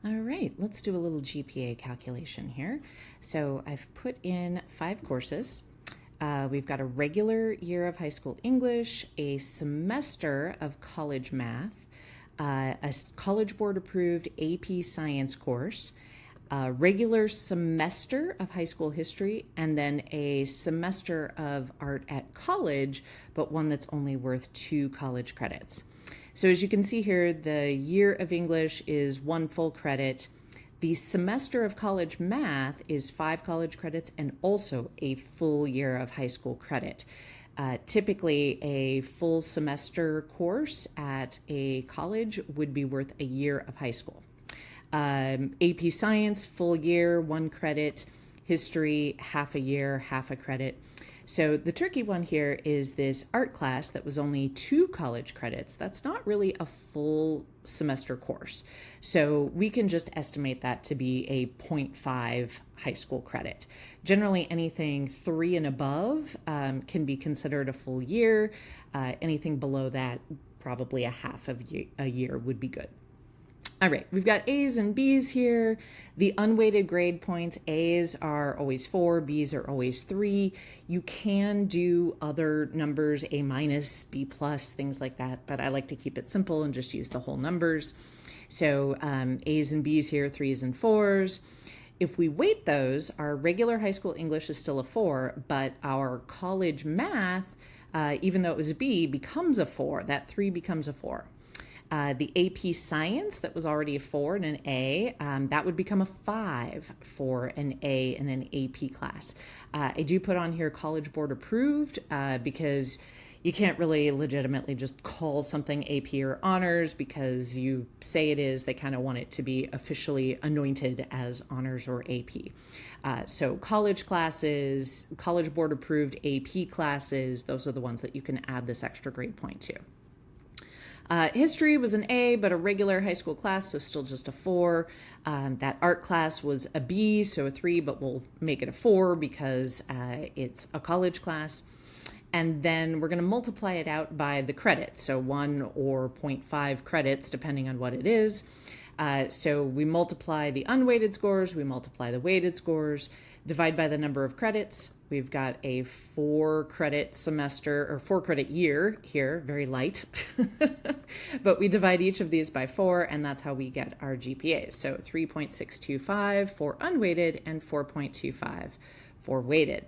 All right, let's do a little GPA calculation here. So I've put in 5 courses. We've got a regular year of high school English, a semester of college math, a College Board approved AP Science course, a regular semester of high school history, and then a semester of art at college, but one that's only worth 2 college credits. So as you can see here, the year of English is 1 full credit. The semester of college math is 5 college credits and also a full year of high school credit. Typically, a full semester course at a college would be worth a year of high school. AP Science, full year, 1 credit. History, half a year, half a credit. So the tricky one here is this art class that was only 2 college credits. That's not really a full semester course. So we can just estimate that to be a 0.5 high school credit. Generally, anything 3 and above can be considered a full year. Anything below that, probably a half of a year would be good. All right, we've got A's and B's here. The unweighted grade points, A's are always 4, B's are always 3. You can do other numbers, A minus, B plus, things like that, but I like to keep it simple and just use the whole numbers. So A's and B's here, 3's and 4's. If we weight those, our regular high school English is still a 4, but our college math, even though it was a B, becomes a 4. That 3 becomes a 4. The AP Science, that was already a 4 and an A, that would become a 5 for an A in an AP class. I do put on here College Board approved because you can't really legitimately just call something AP or honors because you say it is. They kind of want it to be officially anointed as honors or AP. So college classes, College Board approved AP classes, those are the ones that you can add this extra grade point to. History was an A, but a regular high school class, so still just a 4. That art class was a B, so a 3, but we'll make it a 4 because it's a college class. And then we're going to multiply it out by the credits, so 1 or 0.5 credits, depending on what it is. So we multiply the unweighted scores, we multiply the weighted scores, divide by the number of credits. We've got a 4 credit semester or 4 credit year here, very light, but we divide each of these by 4 and that's how we get our GPAs. So 3.625 for unweighted and 4.25 for weighted.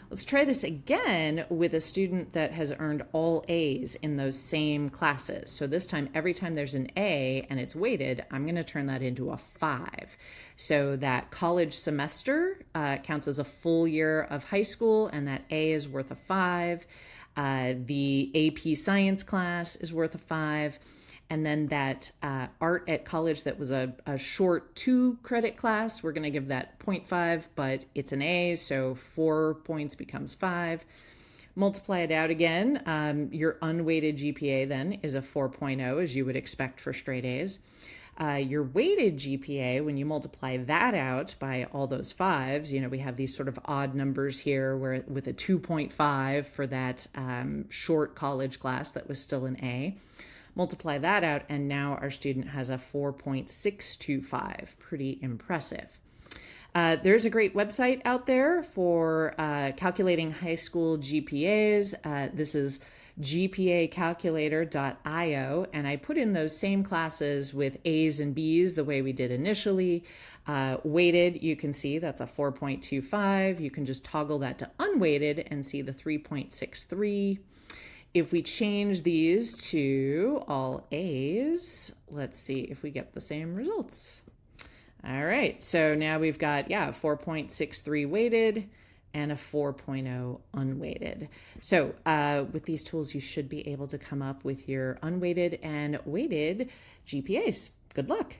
Let's try this again with a student that has earned all A's in those same classes. So this time, every time there's an A and it's weighted, I'm going to turn that into a 5. So that college semester counts as a full year of high school, and that A is worth a 5. The AP Science class is worth a 5. And then that art at college that was a short 2 credit class, we're going to give that 0.5, but it's an A, so 4 points becomes 5. Multiply it out again. Your unweighted GPA then is a 4.0, as you would expect for straight A's. Your weighted GPA, when you multiply that out by all those 5s, you know, we have these sort of odd numbers here where with a 2.5 for that short college class that was still an A. Multiply that out, and now our student has a 4.625. Pretty impressive. There's a great website out there for calculating high school GPAs. This is GPAcalculator.io, and I put in those same classes with A's and B's the way we did initially. Weighted, you can see that's a 4.25. You can just toggle that to unweighted and see the 3.63. If we change these to all A's, let's see if we get the same results. All right, so now we've got, 4.63 weighted and a 4.0 unweighted. So with these tools, you should be able to come up with your unweighted and weighted GPAs. Good luck.